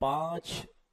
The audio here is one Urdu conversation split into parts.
5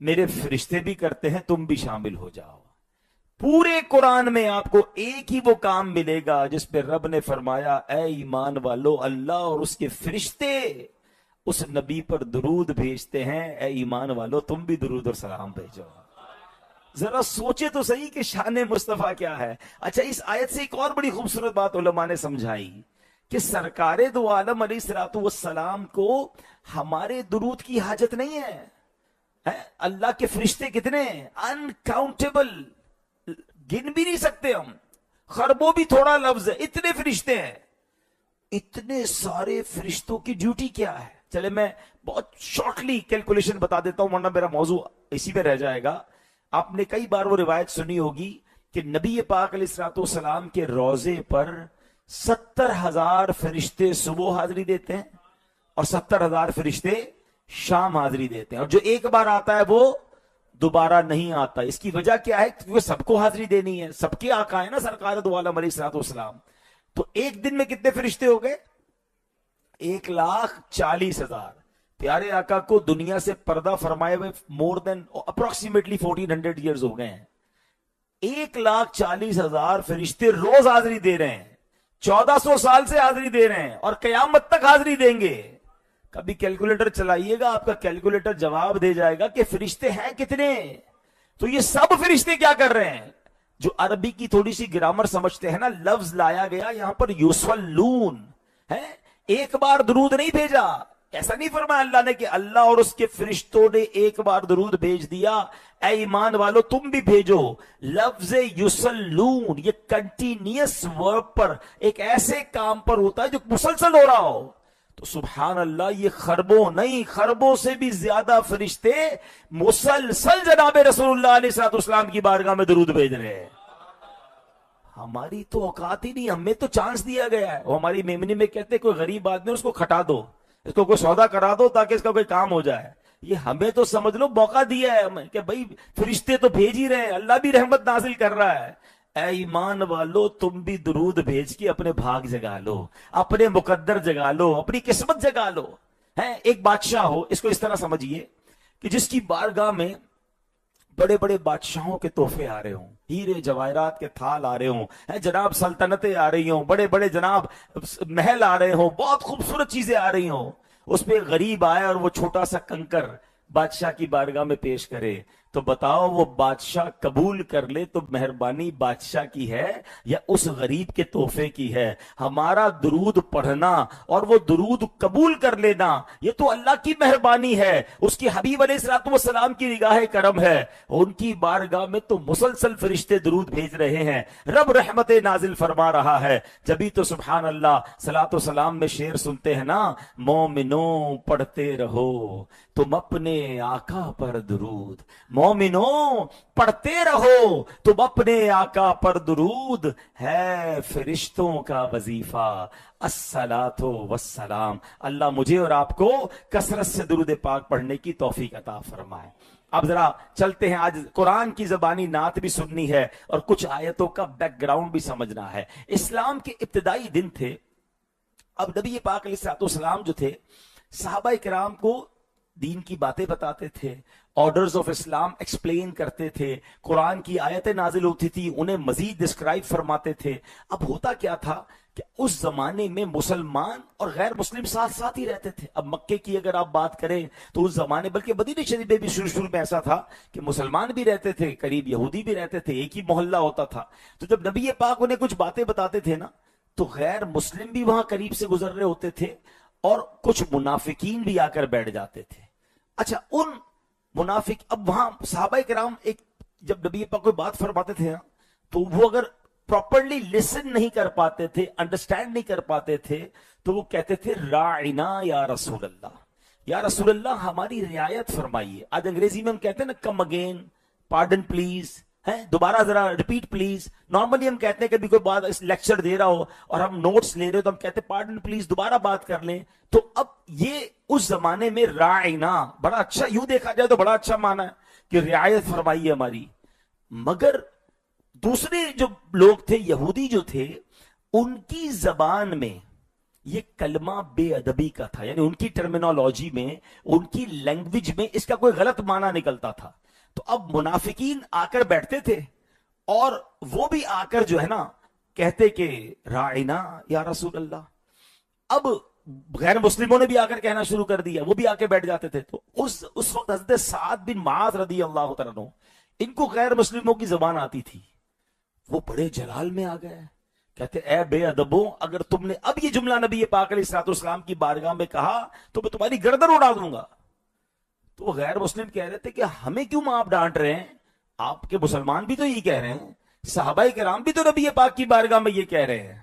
میرے فرشتے بھی کرتے ہیں، تم بھی شامل ہو جاؤ۔ پورے قرآن میں آپ کو ایک ہی وہ کام ملے گا جس پہ رب نے فرمایا اے ایمان والو، اللہ اور اس کے فرشتے اس نبی پر درود بھیجتے ہیں، اے ایمان والو تم بھی درود اور سلام بھیجو۔ ذرا سوچے تو صحیح کہ شان مصطفیٰ کیا ہے۔ اچھا، اس آیت سے ایک اور بڑی خوبصورت بات علماء نے سمجھائی کہ سرکار دو عالم علیہ الصلوۃ والسلام کو ہمارے درود کی حاجت نہیں ہے۔ اللہ کے فرشتے کتنے ہیں؟ انکاؤنٹیبل، گن بھی نہیں سکتے ہم، خربوں بھی تھوڑا لفظ ہے، اتنے فرشتے ہیں۔ اتنے سارے فرشتوں کی ڈیوٹی کیا ہے؟ چلے میں بہت شارٹلی کیلکولیشن بتا دیتا ہوں، ورنہ میرا موضوع اسی پہ رہ جائے گا۔ آپ نے کئی بار وہ روایت سنی ہوگی کہ نبی پاک علیہ الصلوۃ والسلام کے روضے پر 70,000 فرشتے صبح حاضری دیتے ہیں اور 70,000 فرشتے شام حاضری دیتے ہیں، اور جو ایک بار آتا ہے وہ دوبارہ نہیں آتا۔ اس کی وجہ کیا ہے؟ کیونکہ سب کو حاضری دینی ہے، سب کے آقا ہے نا سرکار دو عالم علیہ الصلوۃ والسلام۔ تو ایک دن میں کتنے فرشتے ہو گئے؟ 1,40,000۔ پیارے آقا کو دنیا سے پردہ فرمائے ہوئے مور دین اپروکسیمیٹلی 1400 ایئرز ہو گئے ہیں۔ 1,40,000 فرشتے روز حاضری دے رہے ہیں، 1400 سال سے حاضری دے رہے ہیں، اور قیامت تک حاضری دیں گے۔ کبھی کیلکولیٹر چلائیے گا، آپ کا کیلکولیٹر جواب دے جائے گا کہ فرشتے ہیں کتنے۔ تو یہ سب فرشتے کیا کر رہے ہیں؟ جو عربی کی تھوڑی سی گرامر سمجھتے ہیں نا، لفظ لایا گیا یہاں پر یصلون ہے، ایک بار درود نہیں بھیجا۔ ایسا نہیں فرمایا اللہ نے کہ اللہ اور اس کے فرشتوں نے ایک بار درود بھیج دیا، اے ایمان والو تم بھی بھیجو۔ لفظ یصلون یہ کنٹینیوس ورب پر، ایک ایسے کام پر ہوتا ہے جو مسلسل ہو رہا ہو۔ تو سبحان اللہ، یہ خربوں نہیں، خربوں سے بھی زیادہ فرشتے مسلسل جناب رسول اللہ علیہ الصلوۃ والسلام کی بارگاہ میں درود بھیج رہے ہیں۔ ہماری تو اوقات ہی نہیں، ہمیں تو چانس دیا گیا ہے۔ وہ ہماری میمنی میں کہتے ہیں کوئی غریب آدمی اس کو کھٹا دو، اس کو کوئی سودا کرا دو تاکہ اس کا کوئی کام ہو جائے۔ یہ ہمیں تو سمجھ لو موقع دیا ہے ہمیں کہ بھائی فرشتے تو بھیج ہی رہے ہیں، اللہ بھی رحمت نازل کر رہا ہے۔ اے ایمان والو تم بھی درود بھیج کے اپنے بھاگ جگا لو، اپنے مقدر جگا لو، اپنی قسمت جگا لو۔ ایک بادشاہ ہو، اس کو اس طرح سمجھیے کہ جس کی بارگاہ میں بڑے بڑے بادشاہوں کے تحفے آ رہے ہوں، ہیرے جواہرات کے تھال آ رہے ہوں، جناب سلطنتیں آ رہی ہوں، بڑے بڑے جناب محل آ رہے ہوں، بہت خوبصورت چیزیں آ رہی ہوں۔ اس پہ غریب آئے اور وہ چھوٹا سا کنکر بادشاہ کی بارگاہ میں پیش کرے، تو بتاؤ وہ بادشاہ قبول کر لے تو مہربانی بادشاہ کی ہے یا اس غریب کے تحفے کی ہے؟ ہمارا درود پڑھنا اور وہ درود قبول کر لینا یہ تو اللہ کی مہربانی ہے، اس کی حبیب علیہ الصلوۃ والسلام کی نگاہ کرم ہے۔ ان کی بارگاہ میں تو مسلسل فرشتے درود بھیج رہے ہیں، رب رحمت نازل فرما رہا ہے۔ جبھی تو سبحان اللہ صلاۃ و سلام میں شعر سنتے ہیں نا، مومنوں پڑھتے رہو تم اپنے آقا پر درود، مومنوں پڑھتے رہو تم اپنے آقا پر درود، ہے فرشتوں کا وظیفہ الصلاۃ والسلام۔ اللہ مجھے اور آپ کو کثرت سے درود پاک پڑھنے کی توفیق عطا فرمائے۔ اب ذرا چلتے ہیں، آج قرآن کی زبانی نعت بھی سننی ہے اور کچھ آیتوں کا بیک گراؤنڈ بھی سمجھنا ہے۔ اسلام کے ابتدائی دن تھے، اب نبی پاک علیہ الصلوۃ والسلام جو تھے صحابہ کرام کو دین کی باتیں بتاتے تھے، آرڈرز آف اسلام ایکسپلین کرتے تھے، قرآن کی آیتیں نازل ہوتی تھی انہیں مزید ڈسکرائب فرماتے تھے۔ اب ہوتا کیا تھا کہ اس زمانے میں مسلمان اور غیر مسلم ساتھ ساتھ ہی رہتے تھے۔ اب مکے کی اگر آپ بات کریں تو اس زمانے، بلکہ مدینہ شریف میں بھی شروع میں ایسا تھا کہ مسلمان بھی رہتے تھے، قریب یہودی بھی رہتے تھے، ایک ہی محلہ ہوتا تھا۔ تو جب نبی پاک انہیں کچھ باتیں بتاتے تھے نا، تو غیر مسلم بھی وہاں قریب سے گزر رہے ہوتے تھے اور کچھ منافقین بھی آ کر بیٹھ جاتے تھے۔ اچھا، ان منافق، اب وہاں صحابہ کرام ایک جب نبی پاک کوئی بات فرماتے تھے نا، تو وہ اگر پراپرلی لسن نہیں کر پاتے تھے، انڈرسٹینڈ نہیں کر پاتے تھے، تو وہ کہتے تھے راعنا یا رسول اللہ، یا رسول اللہ ہماری رعایت فرمائیے۔ آج انگریزی میں ہم کہتے ہیں نا کم اگین، پارڈن پلیز، دوبارہ ذرا ریپیٹ پلیز۔ نارملی ہم کہتے ہیں کہ بھی کوئی بات اس لیکچر دے رہا ہو اور ہم نوٹس لے رہے ہو تو ہم کہتے ہیں پارڈن پلیز، دوبارہ بات کر لیں۔ تو اب یہ اس زمانے میں راعنا بڑا اچھا، یوں دیکھا جائے تو بڑا اچھا معنی ہے کہ رعایت فرمائیے ہماری۔ مگر دوسرے جو لوگ تھے، یہودی جو تھے، ان کی زبان میں یہ کلمہ بے ادبی کا تھا، یعنی ان کی ٹرمینالوجی میں، ان کی لینگویج میں اس کا کوئی غلط معنی نکلتا تھا. تو اب منافقین آ کر بیٹھتے تھے اور وہ بھی آ کر جو ہے نا کہتے کہ راعنا یا رسول اللہ. اب غیر مسلموں نے بھی آ کر کہنا شروع کر دیا، وہ بھی آ کے بیٹھ جاتے تھے. تو اس وقت حضرت سعد بن معاذ رضی اللہ تعالیٰ عنہ، ان کو غیر مسلموں کی زبان آتی تھی، وہ بڑے جلال میں آ گئے، کہتے اے بے ادبوں، اگر تم نے اب یہ جملہ نبی پاک علیہ الصلوۃ والسلام کی بارگاہ میں کہا تو میں تمہاری گردن اڑا دوں گا. تو وہ غیر مسلم کہہ رہے تھے کہ ہمیں کیوں آپ ڈانٹ رہے ہیں، آپ کے مسلمان بھی تو یہی کہہ رہے ہیں، صحابہ کرام بھی تو نبی پاک کی بارگاہ میں یہ کہہ رہے ہیں.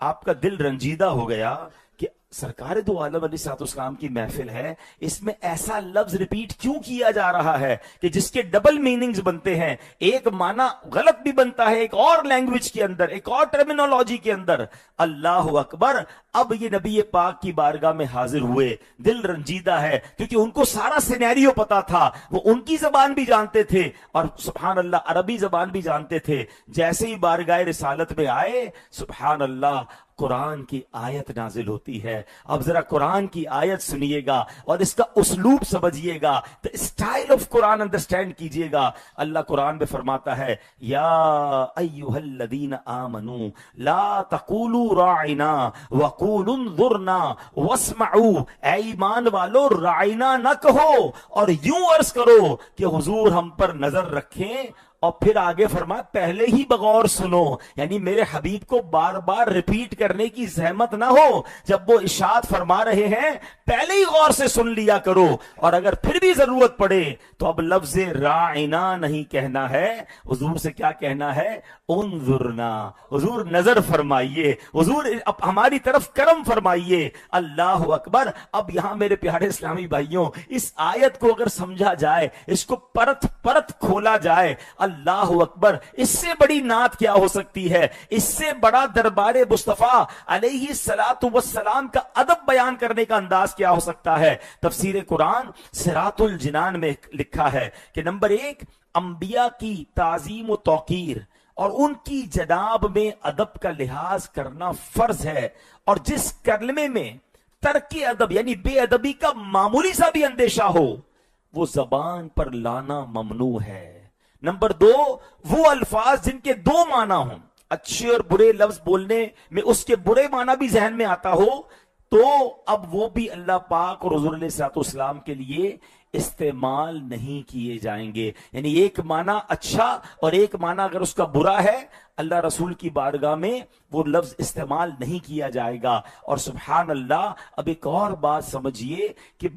آپ کا دل رنجیدہ ہو گیا کہ سرکار دو عالم علیہ الصلوۃ والسلام کی محفل ہے، اس میں ایسا لفظ ریپیٹ کیوں کیا جا رہا ہے کہ جس کے ڈبل میننگز بنتے ہیں، ایک معنی غلط بھی بنتا ہے ایک اور لینگویج کے اندر، ایک اور ٹرمینالوجی کے اندر. اللہ اکبر. اب یہ نبی پاک کی بارگاہ میں حاضر ہوئے، دل رنجیدہ ہے کیونکہ ان کو سارا سینیریو پتا تھا، وہ ان کی زبان بھی جانتے تھے اور سبحان اللہ عربی زبان بھی جانتے تھے. جیسے ہی بارگاہ رسالت میں آئے، سبحان اللہ، قرآن کی آیت نازل ہوتی ہے. اب ذرا قرآن کی آیت سنیے گا اور اس کا اسلوب سمجھیے گا، the style of Quran understand کیجئے گا. اللہ قرآن میں فرماتا ہے یا ایھا الذین آمنوا لا تقولوا راعنا وقولوا انظرنا واسمعوا. اے ایمان والو، راعنا نہ کہو اور یوں عرض کرو کہ حضور ہم پر نظر رکھیں، اور پھر آگے فرمایا پہلے ہی بغور سنو. یعنی میرے حبیب کو بار بار ریپیٹ کرنے کی زحمت نہ ہو، جب وہ ارشاد فرما رہے ہیں پہلے ہی غور سے سن لیا کرو. اور اگر پھر بھی ضرورت پڑے تو اب لفظ راعنا نہیں کہنا ہے، حضور سے کیا کہنا ہے؟ انظرنا. حضور نظر فرمائیے، حضور اب ہماری طرف کرم فرمائیے. اللہ اکبر. اب یہاں میرے پیارے اسلامی بھائیوں، اس آیت کو اگر سمجھا جائے، اس کو پرت پرت کھولا جائے، اللہ اکبر، اس سے بڑی نعت کیا ہو سکتی ہے؟ اس سے بڑا دربار مصطفیٰ علیہ الصلوۃ والسلام کا ادب بیان کرنے کا انداز کیا ہو سکتا ہے؟ تفسیر قرآن صراط الجنان میں لکھا ہے کہ نمبر 1، انبیاء کی تعظیم و توقیر اور ان کی جناب میں ادب کا لحاظ کرنا فرض ہے، اور جس کلمے میں ترک ادب یعنی بے ادبی کا معمولی سا بھی اندیشہ ہو وہ زبان پر لانا ممنوع ہے. نمبر 2، وہ الفاظ جن کے 2 معنی ہوں، اچھے اور برے لفظ بولنے میں اس کے برے معنی بھی ذہن میں آتا ہو، تو اب وہ بھی اللہ پاک اور حضور علیہ الصلوۃ والسلام کے لیے استعمال نہیں کیے جائیں گے. یعنی ایک معنی اچھا اور ایک معنی اگر اس کا برا ہے، اللہ رسول کی بارگاہ میں وہ لفظ استعمال نہیں کیا جائے گا. اور سبحان اللہ، اب ایک اور بات سمجھیے کہ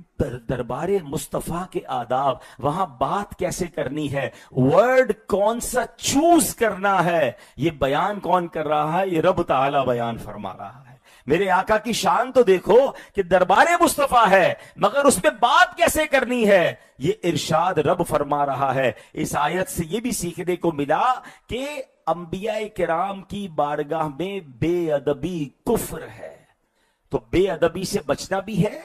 دربار مصطفیٰ کے آداب، وہاں بات کیسے کرنی ہے، ورڈ کون سا چوز کرنا ہے، یہ بیان کون کر رہا ہے؟ یہ رب تعالی بیان فرما رہا ہے. میرے آقا کی شان تو دیکھو کہ دربار مصطفیٰ ہے، مگر اس پہ بات کیسے کرنی ہے یہ ارشاد رب فرما رہا ہے. اس آیت سے یہ بھی سیکھنے کو ملا کہ انبیاء کرام کی بارگاہ میں بے ادبی کفر ہے. تو بے ادبی سے بچنا بھی ہے،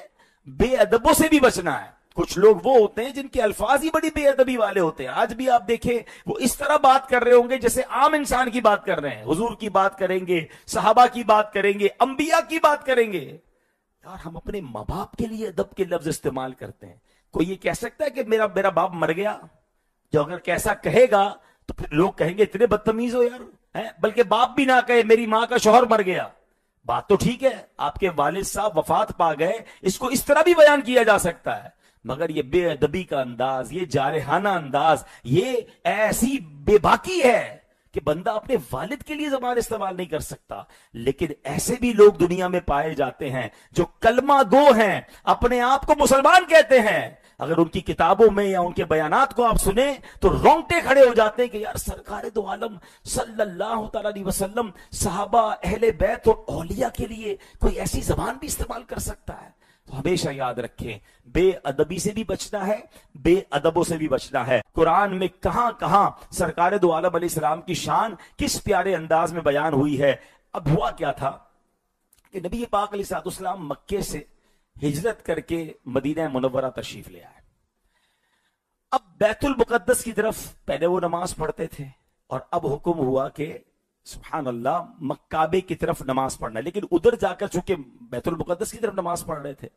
بے ادبوں سے بھی بچنا ہے. کچھ لوگ وہ ہوتے ہیں جن کے الفاظ ہی بڑی بے ادبی والے ہوتے ہیں. آج بھی آپ دیکھیں وہ اس طرح بات کر رہے ہوں گے جیسے عام انسان کی بات کر رہے ہیں. حضور کی بات کریں گے، صحابہ کی بات کریں گے، انبیاء کی بات کریں گے. یار ہم اپنے ماں باپ کے لیے ادب کے لفظ استعمال کرتے ہیں. کوئی یہ کہہ سکتا ہے کہ میرا باپ مر گیا؟ جو اگر کیسا کہے گا تو پھر لوگ کہیں گے اتنے بدتمیز ہو یار. بلکہ باپ بھی نہ کہے میری ماں کا شوہر مر گیا، بات تو ٹھیک ہے، آپ کے والد صاحب وفات پا گئے، اس کو اس طرح بھی بیان کیا جا سکتا ہے. مگر یہ بے ادبی کا انداز، یہ جارحانہ انداز، یہ ایسی بے باکی ہے کہ بندہ اپنے والد کے لیے زبان استعمال نہیں کر سکتا. لیکن ایسے بھی لوگ دنیا میں پائے جاتے ہیں جو کلمہ گو ہیں، اپنے آپ کو مسلمان کہتے ہیں. اگر ان کی کتابوں میں یا ان کے بیانات کو آپ سنیں تو رونگٹے کھڑے ہو جاتے ہیں کہ یار سرکار دو عالم صلی اللہ تعالی علیہ وسلم، صحابہ، اہل بیت اور اولیاء کے لیے کوئی ایسی زبان بھی استعمال کر سکتا ہے. تو ہمیشہ یاد رکھیں، بے ادبی سے بھی بچنا ہے، بے ادبوں سے بھی بچنا ہے. قرآن میں کہاں کہاں سرکار دو عالم علیہ السلام کی شان کس پیارے انداز میں بیان ہوئی ہے. اب ہوا کیا تھا کہ نبی پاک علیہ السلام مکے سے ہجرت کر کے مدینہ منورہ تشریف لے آئے. اب بیت المقدس کی طرف پہلے وہ نماز پڑھتے تھے، اور اب حکم ہوا کہ سبحان اللہ کعبے کی طرف نماز پڑھنا ہے، لیکن ادھر جا کر چونکہ بیت المقدس کی طرف نماز پڑھ رہے تھے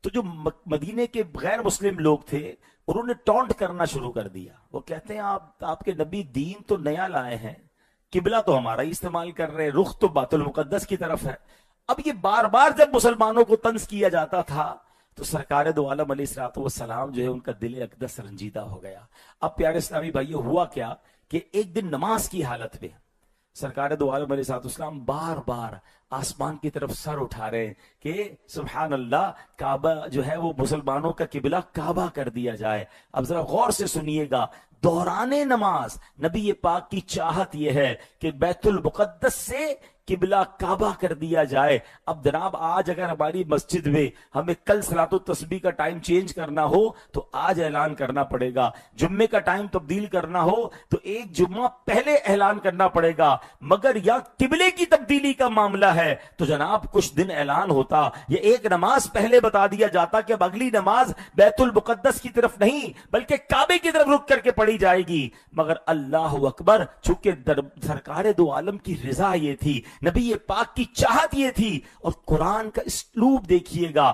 تو جو مدینے کے غیر مسلم لوگ تھے انہوں نے ٹونٹ کرنا شروع کر دیا. وہ کہتے ہیں آپ کے نبی دین تو نیا لائے ہیں، قبلہ تو ہمارا ہی استعمال کر رہے ہیں، رخ تو بیت المقدس کی طرف ہے. اب یہ بار بار جب مسلمانوں کو طنز کیا جاتا تھا تو سرکار دو عالم علیہ الصلوۃ والسلام جو ہے ان کا دل اقدس رنجیدہ ہو گیا. اب پیارے اسلامی بھائیو ہوا کیا کہ ایک دن نماز کی حالت میں سرکار دو عالم علیہ السلام بار بار آسمان کی طرف سر اٹھا رہے ہیں کہ سبحان اللہ کعبہ جو ہے وہ مسلمانوں کا قبلہ کعبہ کر دیا جائے. اب ذرا غور سے سنیے گا، دوران نماز نبی پاک کی چاہت یہ ہے کہ بیت المقدس سے قبلہ کعبہ کر دیا جائے. اب جناب آج اگر ہماری مسجد میں ہمیں کل صلاۃ التسبیح کا ٹائم چینج کرنا ہو تو آج اعلان کرنا پڑے گا، جمعے کا ٹائم تبدیل کرنا ہو تو ایک جمعہ پہلے اعلان کرنا پڑے گا. مگر یا قبلے کی تبدیلی کا معاملہ ہے تو جناب کچھ دن اعلان ہوتا، یہ ایک نماز پہلے بتا دیا جاتا کہ اب اگلی نماز بیت المقدس کی طرف نہیں بلکہ کعبے کی طرف رک کر کے پڑھی جائے گی. مگر اللہ اکبر، چونکہ سرکار دو عالم کی رضا یہ تھی، نبی پاک کی چاہت یہ تھی، اور قرآن کا اسلوب دیکھیے گا،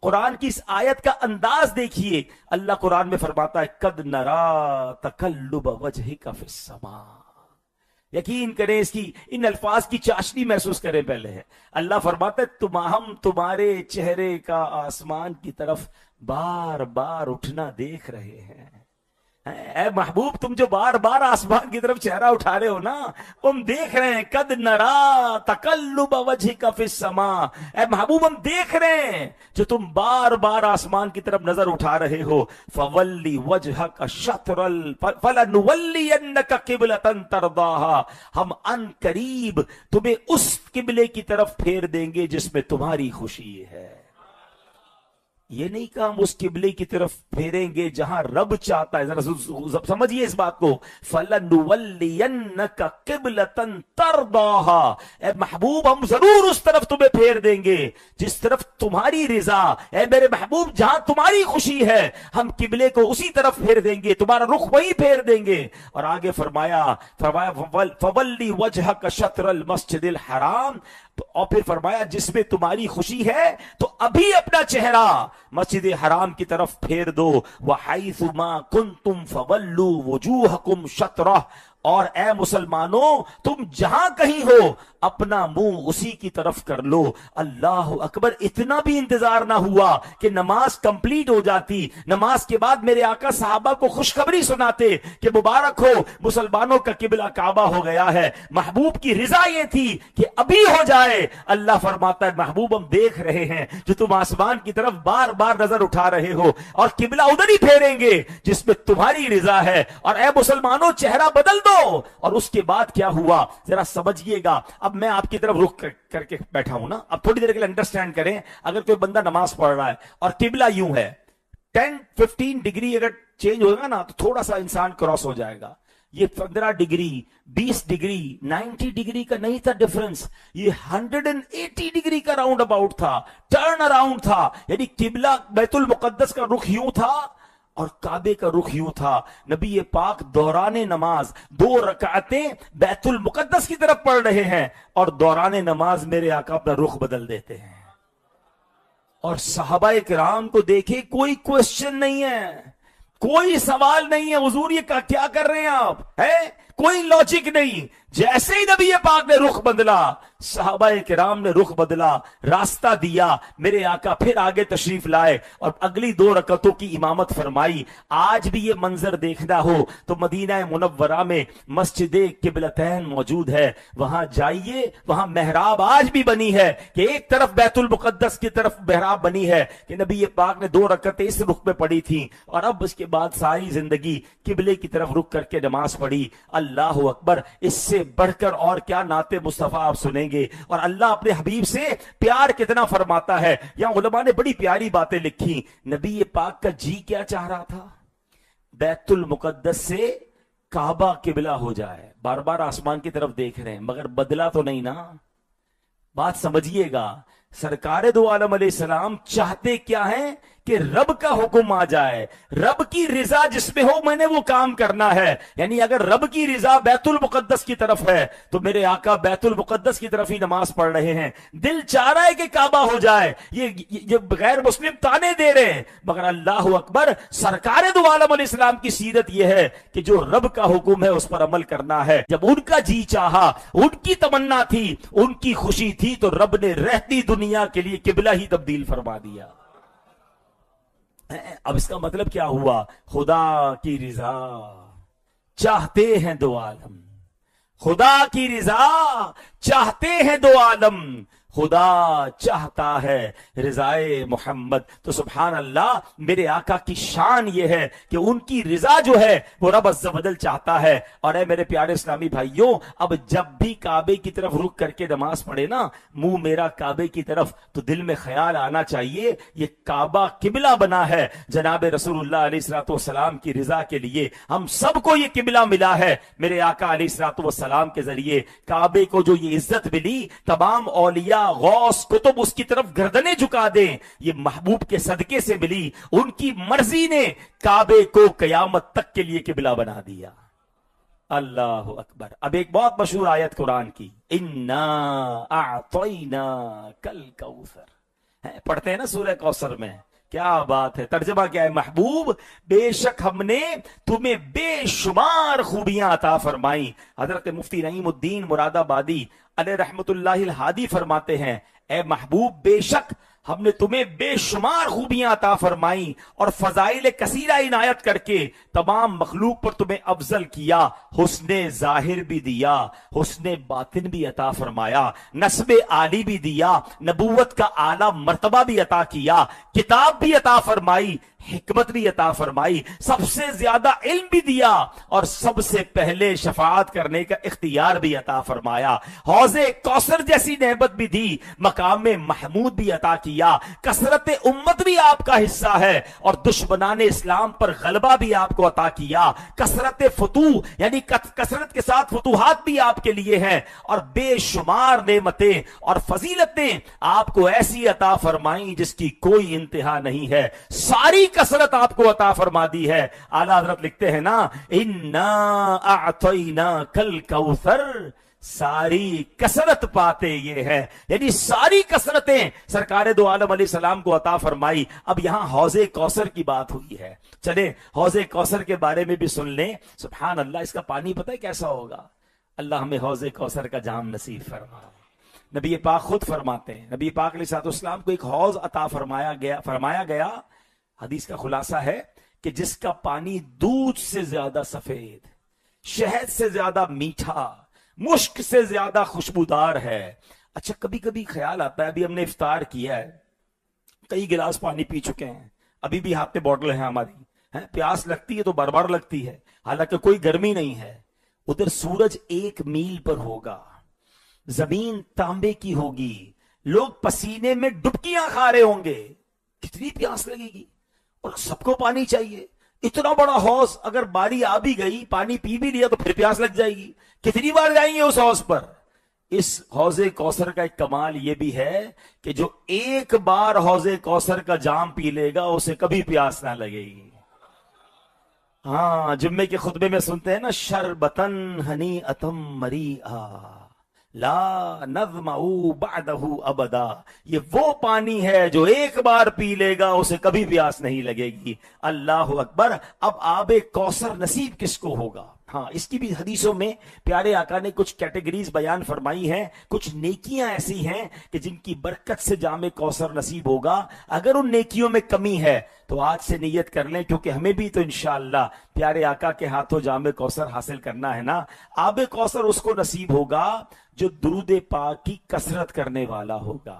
قرآن کی اس آیت کا انداز دیکھیے. اللہ قرآن میں فرماتا ہے قد نرا تقلب وجہک فی السماء. یقین کریں اس کی ان الفاظ کی چاشنی محسوس کریں پہلے ہے. اللہ فرماتا ہے ہم تمہارے چہرے کا آسمان کی طرف بار بار اٹھنا دیکھ رہے ہیں. اے محبوب تم جو بار بار آسمان کی طرف چہرہ اٹھا رہے ہو نا، ہم دیکھ رہے ہیں. قد نرا تقلب وجہک فی السماء، اے محبوب ہم دیکھ رہے ہیں جو تم بار بار آسمان کی طرف نظر اٹھا رہے ہو. فولی وجہک شطر فلنولینک قبلۃ ترضاها، ہم ان قریب تمہیں اس قبلے کی طرف پھیر دیں گے جس میں تمہاری خوشی ہے. یہ نہیں کہ ہم اس قبلے کی طرف پھیریں گے جہاں رب چاہتا ہے. ذرا سمجھیے اس بات کو. فَلَنُوَلِّيَنَّكَ قِبْلَةً تَرْضَاهَا، اے محبوب ہم ضرور اس طرف تمہیں پھیر دیں گے جس طرف تمہاری رضا. اے میرے محبوب جہاں تمہاری خوشی ہے ہم قبلے کو اسی طرف پھیر دیں گے، تمہارا رخ وہی پھیر دیں گے. اور آگے فرمایا فَوَلِّ وَجْهَكَ شَطْرَ الْمَسْجِدِ الْحَرَامِ، اور پھر فرمایا جس میں تمہاری خوشی ہے تو ابھی اپنا چہرہ مسجد حرام کی طرف پھیر دو. وَحَيْثُ مَا كُنْتُمْ فَوَلُّوا وُجُوهَكُمْ شَطْرَهُ، اور اے مسلمانوں تم جہاں کہیں ہو اپنا منہ اسی کی طرف کر لو. اللہ اکبر. اتنا بھی انتظار نہ ہوا کہ نماز کمپلیٹ ہو جاتی، نماز کے بعد میرے آقا صحابہ کو خوشخبری سناتے کہ مبارک ہو مسلمانوں کا قبلہ کعبہ ہو گیا ہے. محبوب کی رضا یہ تھی کہ ابھی ہو جائے. اللہ فرماتا ہے محبوب ہم دیکھ رہے ہیں جو تم آسمان کی طرف بار بار نظر اٹھا رہے ہو، اور قبلہ ادھر ہی پھیریں گے جس میں تمہاری رضا ہے. اور اے مسلمانوں چہرہ بدل دو. اور اس کے بعد کیا ہوا ذرا سمجھیے گا. اب میں آپ کی طرف رخ کر کے بیٹھا ہوں نا، اب تھوڑی دیر کے لیے انڈرسٹینڈ کریں. اگر کوئی بندہ نماز پڑھ رہا ہے اور قبلہ یوں ہے 10-15 ڈگری اگر چینج ہوگا نا تو تھوڑا سا انسان کراس ہو جائے گا. یہ 15 ڈگری 20 ڈگری 90 ڈگری کا نہیں تھا ڈیفرنس، یہ 180 ڈگری کا راؤنڈ اباؤٹ تھا، ٹرن اراؤنڈ تھا. یعنی قبلہ بیت المقدس کا رخ یوں تھا اور کعبے کا رخ یوں تھا. نبی پاک دوران نماز 2 رکعتیں بیت المقدس کی طرف پڑھ رہے ہیں اور دوران نماز میرے آقا اپنا رخ بدل دیتے ہیں. اور صحابہ کرام کو دیکھیں، کوئی کوشچن نہیں ہے، کوئی سوال نہیں ہے حضور یہ کیا کر رہے ہیں آپ، ہے کوئی لاجک نہیں. جیسے ہی نبی پاک نے رخ بدلا صحابہ کرام نے رخ بدلا، راستہ دیا. میرے آقا پھر آگے تشریف لائے اور اگلی 2 رکعتوں کی امامت فرمائی. آج بھی یہ منظر دیکھنا ہو تو مدینہ منورہ میں مسجد قبلتین موجود ہے، وہاں جائیے. وہاں محراب آج بھی بنی ہے کہ ایک طرف بیت المقدس کی طرف محراب بنی ہے کہ نبی پاک نے 2 رکعتیں اس رخ پہ پڑھی تھیں، اور اب اس کے بعد ساری زندگی قبلے کی طرف رک کر کے نماز پڑھی. اللہ اکبر. اس سے بڑھ کر اور کیا نعت مصطفیٰ آپ سنیں گے. اور اللہ اپنے حبیب سے پیار کتنا فرماتا ہے. یہاں علماء نے بڑی پیاری باتیں لکھی. نبی پاک کا جی کیا چاہ رہا تھا؟ بیت المقدس سے کعبہ قبلہ ہو جائے. بار بار آسمان کی طرف دیکھ رہے ہیں مگر بدلا تو نہیں نا. بات سمجھیے گا. سرکار دو عالم علیہ السلام چاہتے کیا ہیں کہ رب کا حکم آ جائے, رب کی رضا جس میں ہو میں نے وہ کام کرنا ہے. یعنی اگر رب کی رضا بیت المقدس کی طرف ہے تو میرے آقا بیت المقدس کی طرف ہی نماز پڑھ رہے ہیں. دل چاہ رہا ہے کہ کعبہ ہو جائے, یہ غیر مسلم تانے دے رہے ہیں, مگر اللہ اکبر, سرکار دو عالم علیہ السلام کی سیرت یہ ہے کہ جو رب کا حکم ہے اس پر عمل کرنا ہے. جب ان کا جی چاہا, ان کی تمنا تھی, ان کی خوشی تھی, تو رب نے رہتی دنیا کے لیے قبلہ ہی تبدیل فرما دیا. اب اس کا مطلب کیا ہوا؟ خدا کی رضا چاہتے ہیں دو عالم, خدا کی رضا چاہتے ہیں دو عالم, خدا چاہتا ہے رضائے محمد. تو سبحان اللہ, میرے آقا کی شان یہ ہے کہ ان کی رضا جو ہے وہ رب عز و جل چاہتا ہے. اور اے میرے پیارے اسلامی بھائیوں, اب جب بھی کعبے کی طرف رک کر کے نماز پڑھے نا, منہ میرا کعبے کی طرف, تو دل میں خیال آنا چاہیے یہ کعبہ قبلہ بنا ہے جناب رسول اللہ علیہ الصلوۃ والسلام کی رضا کے لیے. ہم سب کو یہ قبلہ ملا ہے میرے آقا علیہ الصلوۃ والسلام کے ذریعے. کعبے کو جو یہ عزت ملی, تمام اولیاء غوث کتب اس کی طرف گردنیں جھکا دیں, یہ محبوب کے صدقے سے ملی. ان کی مرضی نے کعبے کو قیامت تک کے لیے قبلہ بنا دیا. اللہ اکبر. اب ایک بہت مشہور آیت قرآن کی, انا اعطیناک الکوثر, پڑھتے ہیں نا سورہ کوثر میں, کیا بات ہے. ترجمہ کیا ہے؟ محبوب بے شک ہم نے تمہیں بے شمار خوبیاں عطا فرمائیں. حضرت مفتی نعیم الدین مراد آبادی علیہ رحمت اللہ الہادی فرماتے ہیں, اے محبوب بے شک ہم نے تمہیں بے شمار خوبیاں عطا فرمائیں اور فضائل کثیرہ عنایت کر کے تمام مخلوق پر تمہیں افضل کیا. حسن ظاہر بھی دیا, حسن باطن بھی عطا فرمایا, نسب عالی بھی دیا, نبوت کا اعلیٰ مرتبہ بھی عطا کیا, کتاب بھی عطا فرمائی, حکمت بھی عطا فرمائی, سب سے زیادہ علم بھی دیا, اور سب سے پہلے شفاعت کرنے کا اختیار بھی عطا فرمایا. حوض کوثر جیسی نعمت بھی دی, مقام محمود بھی عطا کیا, کثرت امت بھی آپ کا حصہ ہے, اور دشمنان اسلام پر غلبہ بھی آپ کو عطا کیا. کثرت فتوح یعنی کثرت کے ساتھ فتوحات بھی آپ کے لیے ہیں, اور بے شمار نعمتیں اور فضیلتیں آپ کو ایسی عطا فرمائیں جس کی کوئی انتہا نہیں ہے. ساری کثرت آپ کو عطا فرما دی ہے. اعلیٰ حضرت لکھتے ہیں نا, انا اعطیناک الکوثر, ساری کثرت پاتے یہ ہے, یعنی ساری کثرتیں سرکار دو عالم علیہ السلام کو عطا فرمائی. اب یہاں حوض کوثر کی بات ہوئی ہے, چلیں حوض کوثر کے بارے میں بھی سن لیں. سبحان اللہ, اس کا پانی پتہ ہے کیسا ہوگا؟ اللہ ہمیں حوض کوثر کا جام نصیب فرمائے. نبی پاک خود فرماتے ہیں, نبی پاک علیہ الصلوۃ والسلام کو ایک حوض عطا فرمایا گیا. حدیث کا خلاصہ ہے کہ جس کا پانی دودھ سے زیادہ سفید, شہد سے زیادہ میٹھا, مشک سے زیادہ خوشبودار ہے. اچھا, کبھی کبھی خیال آتا ہے, ابھی ہم نے افطار کیا ہے, کئی گلاس پانی پی چکے ہیں, ابھی بھی ہاتھ میں بوٹل ہے ہماری, پیاس لگتی ہے تو بار بار لگتی ہے, حالانکہ کوئی گرمی نہیں ہے. ادھر سورج 1 میل پر ہوگا, زمین تانبے کی ہوگی, لوگ پسینے میں ڈبکیاں کھا رہے ہوں گے, کتنی پیاس لگے گی, اور سب کو پانی چاہیے. اتنا بڑا حوض, اگر باری آ بھی گئی, پانی پی بھی لیا تو پھر پیاس لگ جائے گی. کتنی بار جائیں گے اس حوض پر؟ اس حوض کوثر کا ایک کمال یہ بھی ہے کہ جو ایک بار حوض کوثر کا جام پی لے گا اسے کبھی پیاس نہ لگے گی. ہاں, جمعے کے خطبے میں سنتے ہیں نا, شربتن ہنیئتم مریئا لا نظمؤ بعدہ ابدا. یہ وہ پانی ہے جو ایک بار پی لے گا اسے کبھی پیاس نہیں لگے گی. اللہ اکبر. اب آب کوثر نصیب کس کو ہوگا؟ ہاں, اس کی بھی حدیثوں میں پیارے آقا نے کچھ کیٹیگریز بیان فرمائی ہیں. کچھ نیکیاں ایسی ہیں کہ جن کی برکت سے جام کوثر نصیب ہوگا. اگر ان نیکیوں میں کمی ہے تو آج سے نیت کر لیں, کیونکہ ہمیں بھی تو انشاءاللہ پیارے آقا کے ہاتھوں جام کوثر حاصل کرنا ہے نا. آب کوثر اس کو نصیب ہوگا جو درود پاک کی کثرت کرنے والا ہوگا.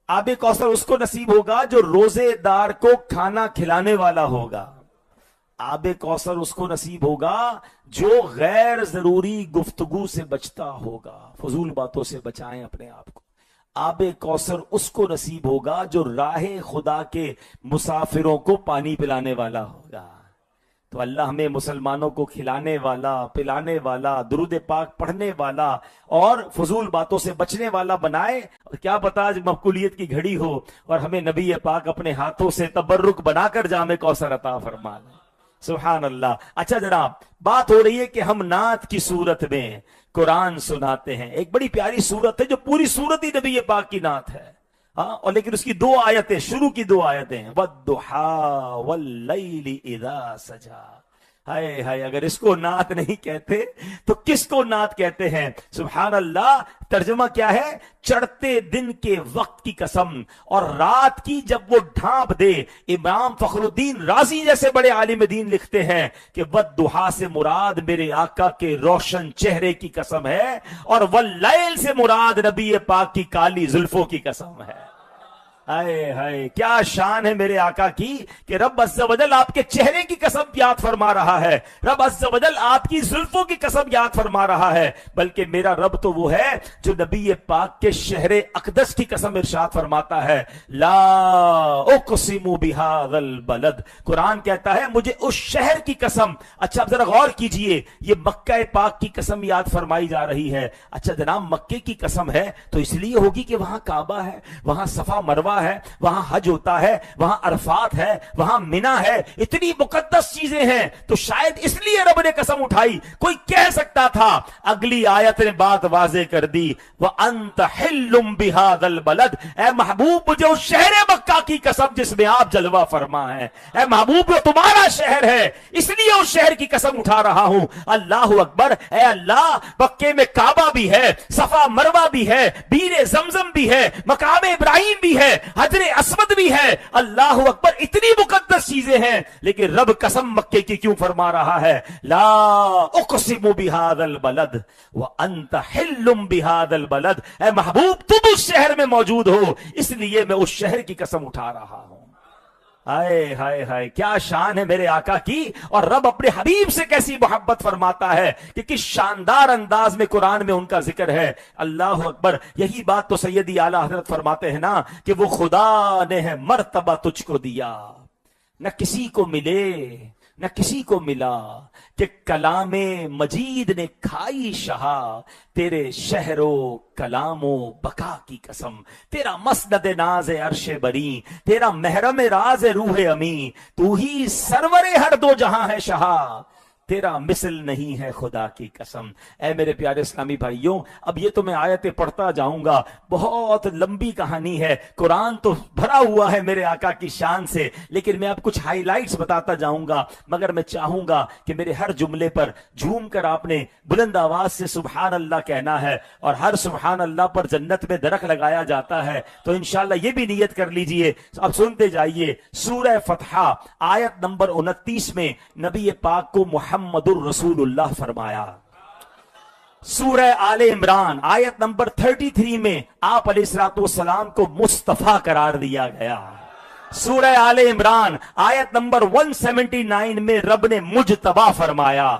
آب کوثر اس کو نصیب ہوگا جو روزے دار کو کھانا کھلانے والا ہوگا. آب کوثر اس کو نصیب ہوگا جو غیر ضروری گفتگو سے بچتا ہوگا. فضول باتوں سے بچائیں اپنے آپ کو. آب کوثر اس کو نصیب ہوگا جو راہ خدا کے مسافروں کو پانی پلانے والا ہوگا. تو اللہ ہمیں مسلمانوں کو کھلانے والا، پلانے والا، درود پاک پڑھنے والا اور فضول باتوں سے بچنے والا بنائے. اور کیا پتا آج مقبولیت کی گھڑی ہو اور ہمیں نبی پاک اپنے ہاتھوں سے تبرک بنا کر جام کوثر عطا فرما لے. سبحان اللہ. اچھا جناب، بات ہو رہی ہے کہ ہم نعت کی صورت میں قرآن سناتے ہیں. ایک بڑی پیاری صورت ہے جو پوری صورت ہی نبی پاک کی نعت ہے. ہاں، اور لیکن اس کی 2 آیتیں، شروع کی 2 آیتیں ہیں، وَالضُّحَىٰ وَاللَّيْلِ اِذَا سَجَىٰ. ہائے ہائے، اگر اس کو نعت نہیں کہتے تو کس کو نعت کہتے ہیں؟ سبحان اللہ. ترجمہ کیا ہے؟ چڑھتے دن کے وقت کی قسم اور رات کی جب وہ ڈھانپ دے. امام فخر الدین رازی جیسے بڑے عالم دین لکھتے ہیں کہ وَالضُّحَىٰ سے مراد میرے آقا کے روشن چہرے کی قسم ہے، اور وَاللَّيْلِ سے مراد نبی پاک کی کالی زلفوں کی قسم ہے. ہائے ہائے، کیا شان ہے میرے آقا کی کہ رب عز و جل آپ کے چہرے کی قسم یاد فرما رہا ہے، رب عز و جل آپ کی زلفوں کی قسم یاد فرما رہا ہے. بلکہ میرا رب تو وہ ہے جو نبی پاک کے شہر اقدس کی قسم ارشاد فرماتا ہے، لا اقسم بہذا البلد. قرآن کہتا ہے مجھے اس شہر کی قسم. اچھا اب ذرا غور کیجئے، یہ مکہ پاک کی قسم یاد فرمائی جا رہی ہے. اچھا جناب، مکے کی قسم ہے تو اس لیے ہوگی کہ وہاں کعبہ ہے، وہاں صفا مروہ ہے، وہاں حج ہوتا ہے، وہاں عرفات ہے، وہاں منا ہے، اتنی مقدس چیزیں ہیں، تو شاید اس لیے رب نے قسم اٹھائی. کوئی کہہ سکتا تھا، اگلی آیت نے بات واضح کر دی، وَأَنْتَ حِلٌّ بِهَذَا الْبَلَدِ. اے محبوب مجھے اس شہر مکہ کی قسم جس میں آپ جلوہ فرما ہے. اے محبوب وہ تمہارا شہر ہے، اس لیے اس شہر کی قسم اٹھا رہا ہوں. اللہ اکبر. اے اللہ، مکے میں کعبہ بھی ہے، صفا مروہ بھی ہے، بیر زمزم بھی ہے، مقام ابراہیم بھی ہے، حجر اسود بھی ہے. اللہ اکبر، اتنی مقدس چیزیں ہیں، لیکن رب قسم مکے کی کیوں فرما رہا ہے؟ لا اقسم بہذا البلد وانت حل بہذا البلد. اے محبوب تم اس شہر میں موجود ہو، اس لیے میں اس شہر کی قسم اٹھا رہا ہوں. ہائے ہائے ہائے، کیا شان ہے میرے آقا کی. اور رب اپنے حبیب سے کیسی محبت فرماتا ہے کہ کس شاندار انداز میں قرآن میں ان کا ذکر ہے. اللہ اکبر. یہی بات تو سیدی اعلیٰ حضرت فرماتے ہیں نا کہ وہ خدا نے ہے مرتبہ تجھ کو دیا، نہ کسی کو ملے نہ کسی کو ملا، کہ کلام مجید نے کھائی شہا، تیرے شہر و کلام و بقا کی قسم. تیرا مسند ناز عرش بری، تیرا محرم راز روح امی، تو ہی سرور ہر دو جہاں ہے شہا، تیرا مثل نہیں ہے خدا کی قسم. اے میرے پیارے اسلامی بھائیوں، اب یہ تو میں آیتیں پڑھتا جاؤں گا، بہت لمبی کہانی ہے. قرآن تو بھرا ہوا ہے میرے آقا کی شان سے، لیکن میں اب کچھ ہائی لائٹس بتاتا جاؤں گا. مگر میں چاہوں گا کہ میرے ہر جملے پر جھوم کر آپ نے بلند آواز سے سبحان اللہ کہنا ہے، اور ہر سبحان اللہ پر جنت میں درخت لگایا جاتا ہے. تو انشاءاللہ یہ بھی نیت کر لیجئے. اب سنتے جائیے. سورہ فتح آیت نمبر 29 میں نبی پاک کو محمد الرسول اللہ فرمایا. سورہ آل عمران آیت نمبر 33 میں آپ علیہ الصلوۃ والسلام کو مصطفیٰ قرار دیا گیا. سورہ آل عمران آیت نمبر 179 میں رب نے مجتبی فرمایا.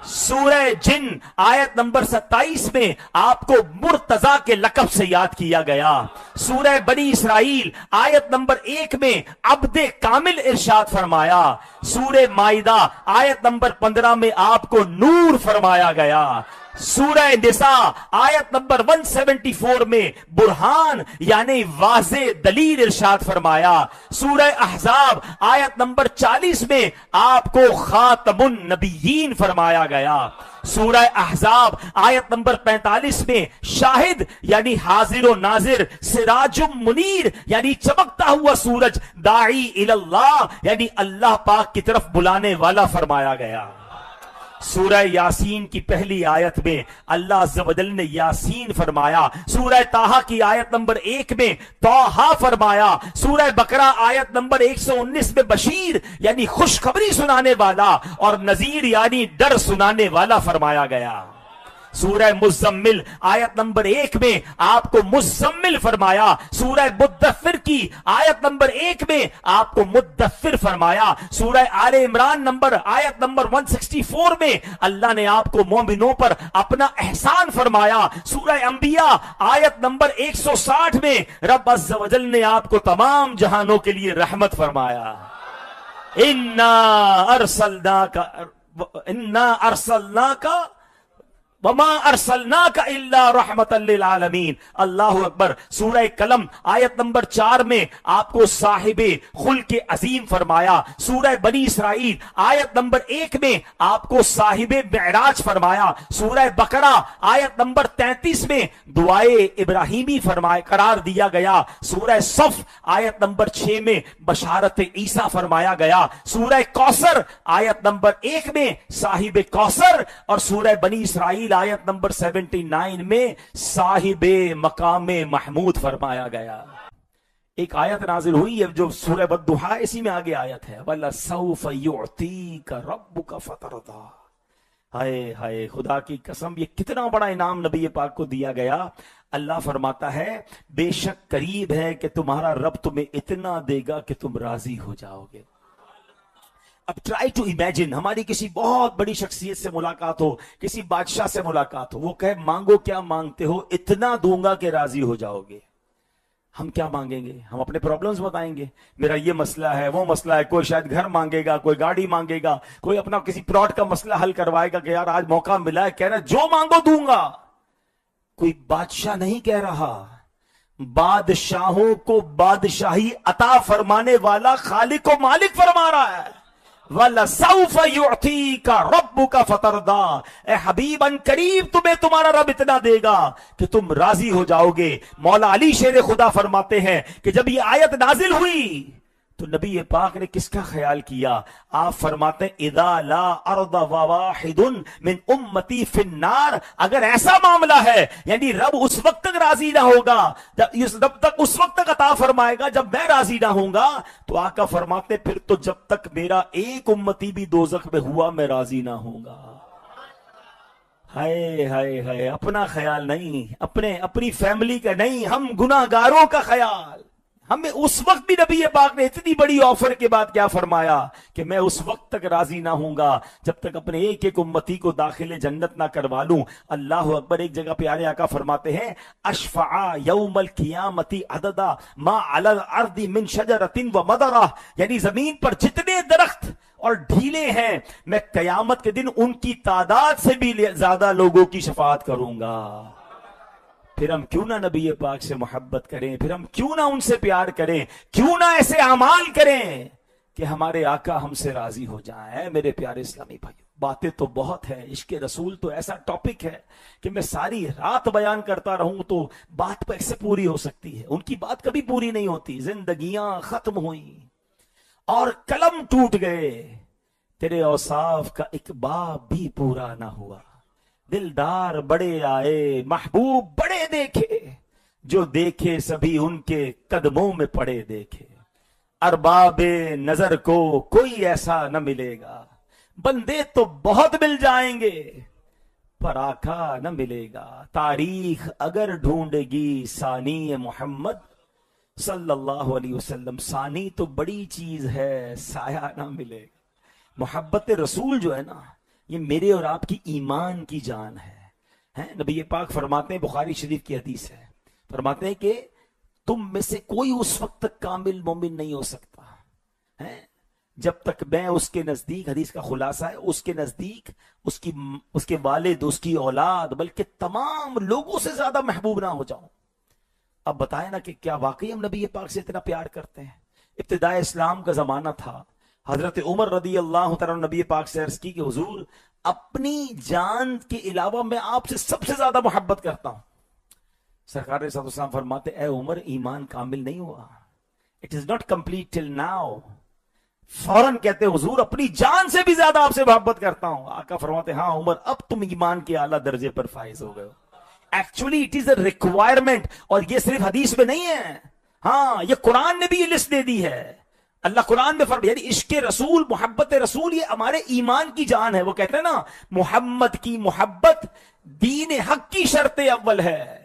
سورہ جن آیت نمبر 27 میں آپ کو مرتضی کے لقب سے یاد کیا گیا. سورہ بنی اسرائیل آیت نمبر 1 میں عبد کامل ارشاد فرمایا. سورہ مائدہ آیت نمبر 15 میں آپ کو نور فرمایا گیا. سورہ نساء آیت نمبر 174 میں برہان یعنی واضح دلیل ارشاد فرمایا. سورہ احزاب آیت نمبر 40 میں آپ کو خاتم النبیین فرمایا گیا. سورہ احزاب آیت نمبر 45 میں شاہد یعنی حاضر و ناظر، سراج منیر یعنی چمکتا ہوا سورج، داعی اللہ یعنی اللہ پاک کی طرف بلانے والا فرمایا گیا. سورہ یاسین کی پہلی آیت میں اللہ عز و جل نے یاسین فرمایا. سورہ طٰہٰ کی آیت نمبر 1 میں طٰہٰ فرمایا. سورہ بقرہ آیت نمبر 119 میں بشیر یعنی خوشخبری سنانے والا اور نذیر یعنی ڈر سنانے والا فرمایا گیا. سورہ مزمل آیت نمبر 1 میں آپ کو مزمل فرمایا. سورہ مدثر کی آیت نمبر 1 میں آپ کو مدثر فرمایا. سورہ آل عمران آیت نمبر 164 میں اللہ نے آپ کو مومنوں پر اپنا احسان فرمایا. سورہ انبیاء آیت نمبر 160 میں رب عز و جل نے آپ کو تمام جہانوں کے لیے رحمت فرمایا. انا ارسلناک وما ارسلناک الا رحمتا للعالمین. اللہ اکبر. سورہ قلم آیت نمبر 4 میں آپ کو صاحب خلق عظیم فرمایا. سورہ بنی اسرائیل آیت نمبر 1 میں آپ کو صاحب معراج فرمایا. سورہ بقرہ آیت نمبر 33 میں دعائے ابراہیمی فرمائے قرار دیا گیا. سورہ صف آیت نمبر 6 میں بشارت عیسیٰ فرمایا گیا. سورہ کوثر آیت نمبر 1 میں صاحب کوثر، اور سورہ بنی اسرائیل آیت نمبر 79 میں صاحب مقام محمود فرمایا گیا. ایک آیت نازل ہوئی ہے جو سورہ والضحیٰ، اسی میں آگے آیت ہے وَلَسَوْفَ يُعْطِيكَ رَبُّكَ فَتَرْضَىٰ. ہائے ہائے، خدا کی قسم یہ کتنا بڑا انعام نبی پاک کو دیا گیا. اللہ فرماتا ہے بے شک قریب ہے کہ تمہارا رب تمہیں اتنا دے گا کہ تم راضی ہو جاؤ گے. اب ٹرائی ٹو امیجن ہماری کسی بہت بڑی شخصیت سے ملاقات ہو، کسی بادشاہ سے ملاقات ہو، وہ کہے مانگو کیا مانگتے ہو، اتنا دوں گا کہ راضی ہو جاؤ گے. ہم کیا مانگیں گے؟ ہم اپنے پرابلمز بتائیں گے، میرا یہ مسئلہ ہے وہ مسئلہ ہے. کوئی شاید گھر مانگے گا، کوئی گاڑی مانگے گا، کوئی اپنا کسی پلاٹ کا مسئلہ حل کروائے گا کہ یار آج موقع ملا ہے، کہہ رہا جو مانگو دوں گا. کوئی بادشاہ نہیں کہہ رہا، بادشاہوں کو بادشاہی عطا فرمانے والا خالق و مالک فرما رہا ہے وَلَسَوْفَ يُعْطِيكَ رَبُّكَ فَتَرْضَىٰ. اے حبیب ان قریب تمہیں تمہارا رب اتنا دے گا کہ تم راضی ہو جاؤ گے. مولا علی شیر خدا فرماتے ہیں کہ جب یہ آیت نازل ہوئی تو نبی پاک نے کس کا خیال کیا؟ آپ فرماتے ہیں اِذَا لَا أَرْضَ وَوَاحِدٌ مِّنْ أُمَّتِي فِي النَّارِ. اگر ایسا معاملہ ہے یعنی رب اس وقت تک راضی نہ ہوگا، جب تک اس وقت تک عطا فرمائے گا جب میں راضی نہ ہوں گا. تو آقا فرماتے پھر تو جب تک میرا ایک امتی بھی دوزخ میں ہوا میں راضی نہ ہوں گا. ہائے ہائے ہائے، اپنا خیال نہیں، اپنی فیملی کا نہیں، ہم گناہ گاروں کا خیال. ہمیں اس وقت بھی نبی پاک نے اتنی بڑی آفر کے بعد کیا فرمایا کہ میں اس وقت تک راضی نہ ہوں گا جب تک اپنے ایک ایک امتی کو داخل جنت نہ کروا لوں. اللہ اکبر. ایک جگہ پیارے آقا فرماتے ہیں اشفع یوم القیامت عددا ما علی الارض من شجرۃ ومدرہ، یعنی زمین پر جتنے درخت اور ڈھیلے ہیں میں قیامت کے دن ان کی تعداد سے بھی زیادہ لوگوں کی شفاعت کروں گا. پھر ہم کیوں نہ نبی پاک سے محبت کریں، پھر ہم کیوں نہ ان سے پیار کریں، کیوں نہ ایسے اعمال کریں کہ ہمارے آقا ہم سے راضی ہو جائیں. میرے پیارے اسلامی بھائی، باتیں تو بہت ہے، عشق رسول تو ایسا ٹاپک ہے کہ میں ساری رات بیان کرتا رہوں تو بات پہ ایسے پوری ہو سکتی ہے. ان کی بات کبھی پوری نہیں ہوتی. زندگیاں ختم ہوئیں اور قلم ٹوٹ گئے، تیرے اوصاف کا ایک باب بھی پورا نہ ہوا. دلدار بڑے آئے محبوب بڑے دیکھے، جو دیکھے سبھی ان کے قدموں میں پڑے دیکھے. ارباب نظر کو کوئی ایسا نہ ملے گا، بندے تو بہت مل جائیں گے پر آقا نہ ملے گا. تاریخ اگر ڈھونڈے گی ثانی محمد صلی اللہ علیہ وسلم، ثانی تو بڑی چیز ہے، سایہ نہ ملے گا. محبت رسول جو ہے نا، یہ میرے اور آپ کی ایمان کی جان ہے. نبی پاک فرماتے ہیں، بخاری شریف کی حدیث ہے، فرماتے ہیں کہ تم میں سے کوئی اس وقت تک کامل مومن نہیں ہو سکتا ہے جب تک میں اس کے نزدیک، حدیث کا خلاصہ ہے، اس کے نزدیک اس کے والد، اس کی اولاد، بلکہ تمام لوگوں سے زیادہ محبوب نہ ہو جاؤں. اب بتائیں نا کہ کیا واقعی ہم نبی پاک سے اتنا پیار کرتے ہیں؟ ابتدائے اسلام کا زمانہ تھا، حضرت عمر رضی اللہ تعالیٰ نبی پاک سے عرض کی کہ حضور اپنی جان کے علاوہ میں آپ سے سب سے زیادہ محبت کرتا ہوں. سرکار صلی اللہ علیہ وسلم فرماتے اے عمر، ایمان کامل نہیں ہوا، it is not complete till now. فوراً کہتے حضور اپنی جان سے بھی زیادہ آپ سے محبت کرتا ہوں. آقا فرماتے ہاں عمر، اب تم ایمان کے اعلیٰ درجے پر فائز ہو گئے ہو. Actually it is a requirement, اور یہ صرف حدیث میں نہیں ہے، ہاں یہ قرآن نے بھی یہ لسٹ دے دی ہے. اللہ قرآن میں فرمایا، یعنی عشق رسول، محبت رسول یہ ہمارے ایمان کی جان ہے. وہ کہتے ہیں نا محمد کی محبت دین حق کی شرط اول ہے،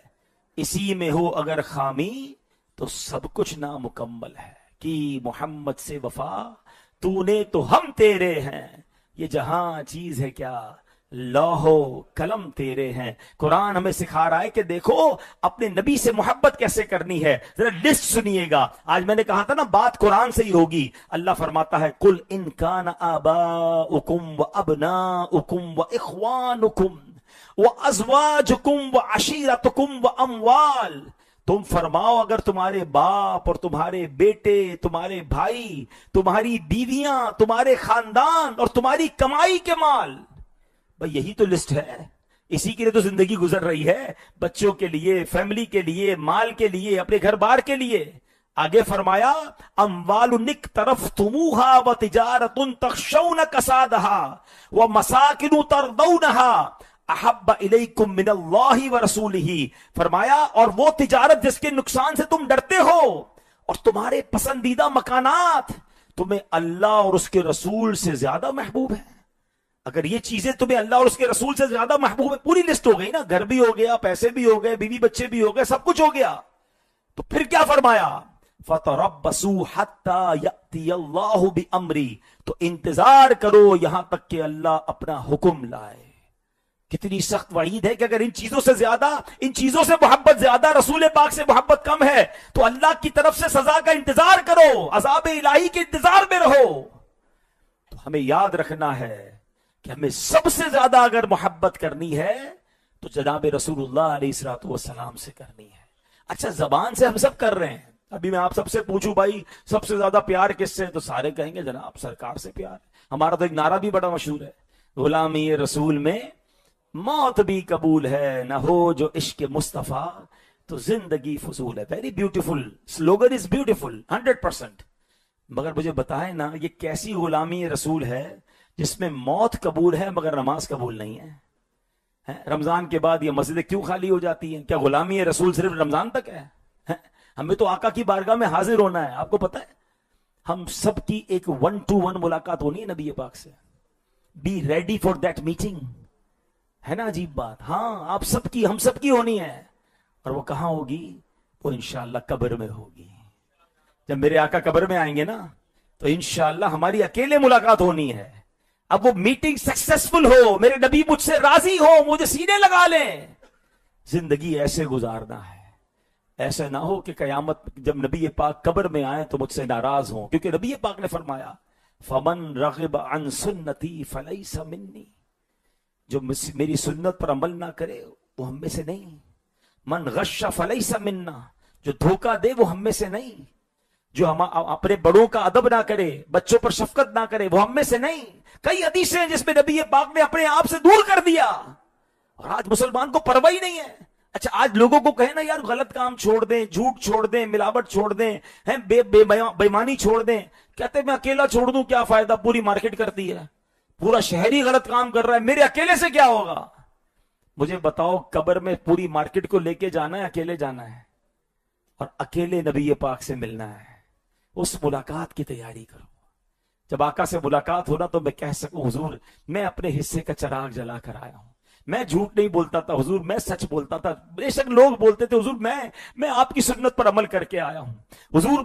اسی میں ہو اگر خامی تو سب کچھ نامکمل ہے. کہ محمد سے وفا تو نے تو ہم تیرے ہیں، یہ جہاں چیز ہے کیا لوہو قلم تیرے ہیں. قرآن ہمیں سکھا رہا ہے کہ دیکھو اپنے نبی سے محبت کیسے کرنی ہے. ذرا لسٹ سنیے گا. آج میں نے کہا تھا نا بات قرآن سے ہی ہوگی. اللہ فرماتا ہے قل ان کان آباؤکم وابناؤکم واخوانکم وازواجکم وعشیرتکم واموال. تم فرماؤ اگر تمہارے باپ اور تمہارے بیٹے، تمہارے بھائی، تمہاری بیویاں، تمہارے خاندان اور تمہاری کمائی کے مال. بھئی یہی تو لسٹ ہے، اسی کے لیے تو زندگی گزر رہی ہے. بچوں کے لیے، فیملی کے لیے، مال کے لیے، اپنے گھر بار کے لیے. آگے فرمایا اموال اقترفتموها وتجارۃ تخشون کسادها ومساکن ترضونها احب الیکم من اللہ ورسولہ. فرمایا اور وہ تجارت جس کے نقصان سے تم ڈرتے ہو اور تمہارے پسندیدہ مکانات تمہیں اللہ اور اس کے رسول سے زیادہ محبوب ہیں. اگر یہ چیزیں تمہیں اللہ اور اس کے رسول سے زیادہ محبوب ہے، پوری لسٹ ہو گئی نا، گھر بھی ہو گیا، پیسے بھی ہو گئے، بیوی بچے بھی ہو گئے، سب کچھ ہو گیا. تو پھر کیا فرمایا فَتَرَبَّصُوا حَتَّى يَأْتِيَ اللَّهُ بِأَمْرِهِ. تو انتظار کرو یہاں تک کہ اللہ اپنا حکم لائے. کتنی سخت وعید ہے کہ اگر ان چیزوں سے زیادہ، ان چیزوں سے محبت زیادہ، رسول پاک سے محبت کم ہے تو اللہ کی طرف سے سزا کا انتظار کرو، عذاب الہی کے انتظار میں رہو. تو ہمیں یاد رکھنا ہے کہ ہمیں سب سے زیادہ اگر محبت کرنی ہے تو جناب رسول اللہ علیہ الصلوۃ والسلام سے کرنی ہے. اچھا زبان سے ہم سب کر رہے ہیں. ابھی میں آپ سب سے پوچھوں بھائی سب سے زیادہ پیار کس سے، تو سارے کہیں گے جناب سرکار سے پیار. ہمارا تو ایک نعرہ بھی بڑا مشہور ہے، غلامی رسول میں موت بھی قبول ہے، نہ ہو جو عشق مصطفیٰ تو زندگی فضول ہے. Very beautiful slogan, is beautiful 100%. مگر مجھے بتائیں نا یہ کیسی غلامی رسول ہے جس میں موت قبول ہے مگر نماز قبول نہیں ہے. رمضان کے بعد یہ مسجدیں کیوں خالی ہو جاتی ہیں؟ کیا غلامی رسول صرف رمضان تک ہے؟ ہمیں تو آقا کی بارگاہ میں حاضر ہونا ہے. آپ کو پتہ ہے ہم سب کی ایک 1-to-1 ملاقات ہونی ہے نبی پاک سے. Be ready for that meeting. ہے نا عجیب بات؟ ہاں آپ سب کی، ہم سب کی ہونی ہے. اور وہ کہاں ہوگی؟ وہ انشاءاللہ قبر میں ہوگی. جب میرے آقا قبر میں آئیں گے نا تو انشاءاللہ ہماری اکیلے ملاقات ہونی ہے. اب وہ میٹنگ سکسیسفل ہو، میرے نبی مجھ سے راضی ہو، مجھے سینے لگا لیں. زندگی ایسے گزارنا ہے. ایسا نہ ہو کہ قیامت جب نبی پاک قبر میں آئے تو مجھ سے ناراض ہوں، کیونکہ نبی پاک نے فرمایا فَمَن رَغِبَ عَن سُنَّتِي فَلَيْسَ مِنِّي. جو میری سنت پر عمل نہ کرے وہ ہم میں سے نہیں. من غش فلیس منا. جو دھوکہ دے وہ ہم میں سے نہیں. جو ہم اپنے بڑوں کا ادب نہ کرے، بچوں پر شفقت نہ کرے، وہ ہم میں سے نہیں. کئی حدیثیں ہیں جس میں نبی پاک نے اپنے آپ سے دور کر دیا اور آج مسلمان کو پرواہ ہی نہیں ہے. اچھا آج لوگوں کو کہیں نا یار غلط کام چھوڑ دیں، جھوٹ چھوڑ دیں، ملاوٹ چھوڑ دیں، بےایمانی چھوڑ دیں. کہتے میں اکیلا چھوڑ دوں کیا فائدہ، پوری مارکیٹ کرتی ہے، پورا شہر ہی غلط کام کر رہا ہے، میرے اکیلے سے کیا ہوگا؟ مجھے بتاؤ قبر میں پوری مارکیٹ کو لے کے جانا ہے، اکیلے جانا ہے اور اکیلے نبی پاک سے ملنا ہے. اس ملاقات کی تیاری کرو. جب آقا سے ملاقات ہونا تو میں کہہ سکوں حضور میں اپنے حصے کا چراغ جلا کر آیا ہوں. میں جھوٹ نہیں بولتا تھا حضور، میں سچ بولتا تھا. بے شک لوگ بولتے تھے حضور میں آپ کی سنت پر عمل کر کے آیا ہوں. حضور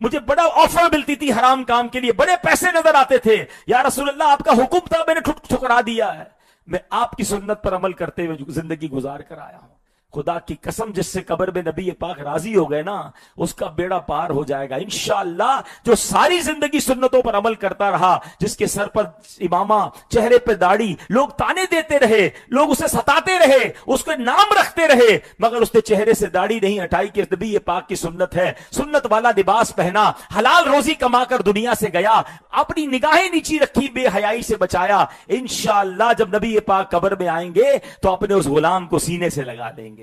مجھے بڑا آفر ملتی تھی حرام کام کے لیے، بڑے پیسے نظر آتے تھے، یا رسول اللہ آپ کا حکم تھا میں نے ٹھکرا دیا ہے. میں آپ کی سنت پر عمل کرتے ہوئے زندگی گزار کر آیا ہوں. خدا کی قسم جس سے قبر میں نبی پاک راضی ہو گئے نا اس کا بیڑا پار ہو جائے گا انشاءاللہ. جو ساری زندگی سنتوں پر عمل کرتا رہا، جس کے سر پر امامہ، چہرے پہ داڑھی، لوگ تانے دیتے رہے، لوگ اسے ستاتے رہے، اس کو نام رکھتے رہے، مگر اس نے چہرے سے داڑھی نہیں ہٹائی کہ نبی پاک کی سنت ہے. سنت والا لباس پہنا، حلال روزی کما کر دنیا سے گیا، اپنی نگاہیں نیچی رکھی، بے حیائی سے بچایا. انشاءاللہ جب نبی پاک قبر میں آئیں گے تو اپنے اس غلام کو سینے سے لگا دیں گے.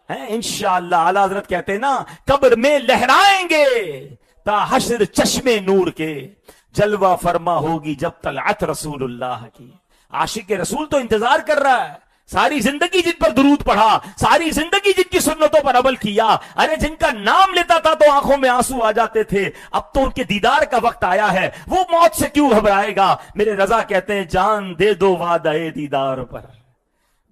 انشاءاللہ اعلیٰ حضرت کہتے ہیں نا قبر میں لہرائیں گے تا حشر چشمے نور کے، جلوہ فرما ہوگی جب طلعت رسول اللہ کی. عاشق رسول تو انتظار کر رہا ہے، ساری زندگی جن پر درود پڑھا، ساری زندگی جن کی سنتوں پر عمل کیا، ارے جن کا نام لیتا تھا تو آنکھوں میں آنسو آ جاتے تھے، اب تو ان کے دیدار کا وقت آیا ہے، وہ موت سے کیوں گھبرائے گا. میرے رضا کہتے ہیں جان دے دو وعدہ دیدار پر،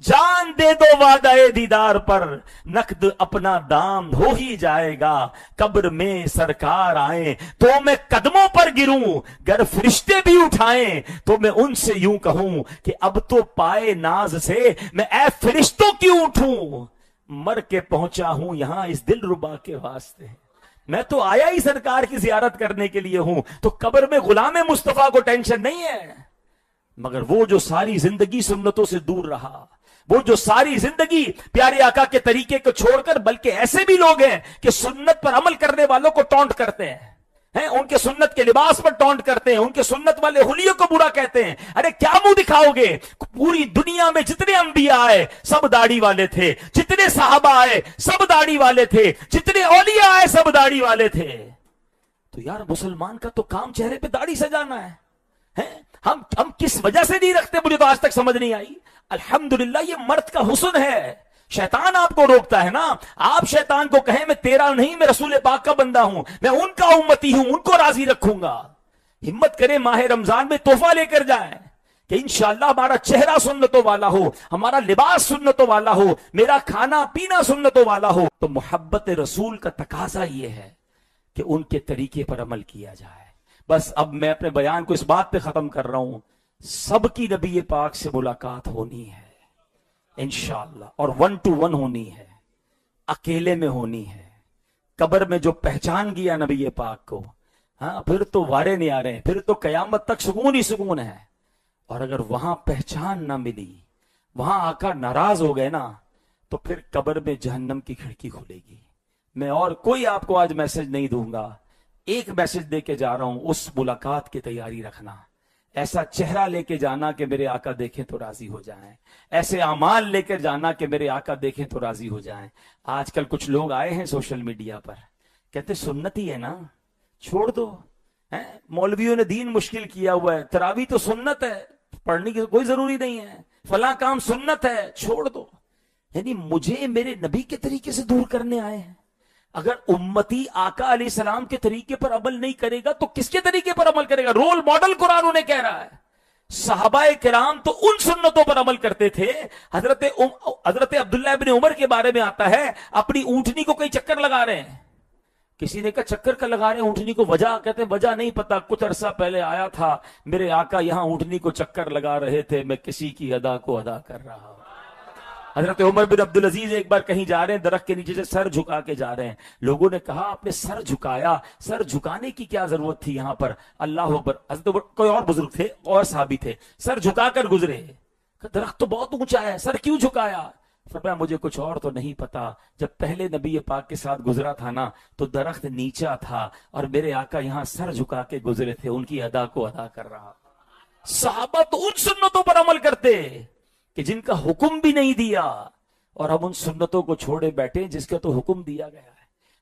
جان دے دو وعدہ دیدار پر، نقد اپنا دام ہو ہی جائے گا، قبر میں سرکار آئیں تو میں قدموں پر گروں، گر فرشتے بھی اٹھائیں تو میں ان سے یوں کہوں کہ اب تو پائے ناز سے میں اے فرشتوں کیوں اٹھوں، مر کے پہنچا ہوں یہاں اس دل ربا کے واسطے، میں تو آیا ہی سرکار کی زیارت کرنے کے لیے ہوں، تو قبر میں غلام مصطفیٰ کو ٹینشن نہیں ہے۔ مگر وہ جو ساری زندگی سنتوں سے دور رہا، وہ جو ساری زندگی پیارے آقا کے طریقے کو چھوڑ کر، بلکہ ایسے بھی لوگ ہیں کہ سنت پر عمل کرنے والوں کو ٹونٹ کرتے ہیں، ان کے سنت کے لباس پر ٹونٹ کرتے ہیں، ان کے سنت والے حلیوں کو برا کہتے ہیں، ارے کیا منہ دکھاؤ گے؟ پوری دنیا میں جتنے انبیاء آئے سب داڑھی والے تھے، جتنے صحابہ آئے سب داڑھی والے تھے، جتنے اولیاء آئے سب داڑھی والے تھے، تو یار مسلمان کا تو کام چہرے پہ داڑھی سجانا ہے۔ ہم کس وجہ سے نہیں رکھتے، مجھے تو آج تک سمجھ نہیں آئی۔ الحمدللہ یہ مرد کا حسن ہے۔ شیطان آپ کو روکتا ہے نا، آپ شیطان کو کہیں میں تیرا نہیں، میں رسول پاک کا بندہ ہوں، میں ان کا امتی ہوں، ان کو راضی رکھوں گا۔ ہمت کریں ماہ رمضان میں تحفہ لے کر جائیں کہ انشاءاللہ ہمارا چہرہ سنتوں والا ہو، ہمارا لباس سنتوں والا ہو، میرا کھانا پینا سنتوں والا ہو۔ تو محبت رسول کا تقاضا یہ ہے کہ ان کے طریقے پر عمل کیا جائے۔ بس اب میں اپنے بیان کو اس بات پہ ختم کر رہا ہوں، سب کی نبی پاک سے ملاقات ہونی ہے انشاءاللہ، اور 1 to 1 ہونی ہے، اکیلے میں ہونی ہے۔ قبر میں جو پہچان گیا نبی پاک کو، پھر تو وارے نہیں آ رہے ہیں، پھر تو قیامت تک سکون ہی سکون ہے۔ اور اگر وہاں پہچان نہ ملی، وہاں آقا ناراض ہو گئے نا، تو پھر قبر میں جہنم کی کھڑکی کھلے گی۔ میں اور کوئی آپ کو آج میسج نہیں دوں گا، ایک میسج دے کے جا رہا ہوں، اس ملاقات کی تیاری رکھنا، ایسا چہرہ لے کے جانا کہ میرے آقا دیکھیں تو راضی ہو جائیں، ایسے اعمال لے کر جانا کہ میرے آقا دیکھیں تو راضی ہو جائیں۔ آج کل کچھ لوگ آئے ہیں سوشل میڈیا پر، کہتے سنت ہی ہے نا، چھوڑ دو، مولویوں نے دین مشکل کیا ہوا ہے، تراویح تو سنت ہے، پڑھنے کی کوئی ضروری نہیں ہے، فلاں کام سنت ہے، چھوڑ دو۔ یعنی مجھے میرے نبی کے طریقے سے دور کرنے آئے ہیں۔ اگر امتی آقا علیہ السلام کے طریقے پر عمل نہیں کرے گا تو کس کے طریقے پر عمل کرے گا؟ رول ماڈل قرآن انہیں کہہ رہا ہے۔ صحابہ کرام تو ان سنتوں پر عمل کرتے تھے۔ حضرت عبداللہ ابن عمر کے بارے میں آتا ہے، اپنی اونٹنی کو کئی چکر لگا رہے ہیں، کسی نے کہا چکر کا لگا رہے ہیں اونٹنی کو، وجہ کہتے ہیں وجہ نہیں پتا، کچھ عرصہ پہلے آیا تھا میرے آقا یہاں اونٹنی کو چکر لگا رہے تھے، میں کسی کی ادا کو ادا کر رہا ہوں۔ حضرت عمر بن عبدالعزیز ایک بار کہیں جا رہے ہیں، درخت کے نیچے سے سر جھکا کے جا رہے ہیں، لوگوں نے کہا آپ نے سر جھکایا، سر جھکانے کی کیا ضرورت تھی یہاں پر؟ اللہ اکبر۔ حضرت عمر کوئی اور بزرگ تھے اور صحابی تھے، سر جھکا کر گزرے، درخت تو بہت اونچا ہے، سر کیوں جھکایا؟ فرمایا مجھے کچھ اور تو نہیں پتا، جب پہلے نبی پاک کے ساتھ گزرا تھا نا تو درخت نیچا تھا اور میرے آقا یہاں سر جھکا کے گزرے تھے، ان کی ادا کو ادا کر رہا۔ صحابہ تو ان سنتوں پر عمل کرتے کہ جن کا حکم بھی نہیں دیا، اور ہم ان سنتوں کو چھوڑے بیٹھے جس کا تو حکم دیا گیا ہے۔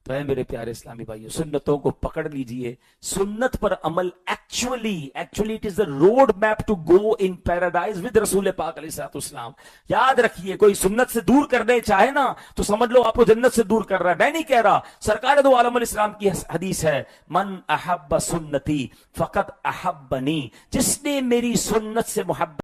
تو اے میرے پیارے اسلامی بھائیو، سنتوں کو پکڑ لیجئے۔ سنت پر عمل actually it is the road map to go in paradise with رسول پاک علیہ السلام۔ یاد رکھیے، کوئی سنت سے دور کرنے چاہے نا تو سمجھ لو آپ کو جنت سے دور کر رہا ہے۔ میں نہیں کہہ رہا، سرکار دو عالم علیہ السلام کی حدیث ہے، من احب سنتی فقط احبنی، جس نے میری سنت سے محبت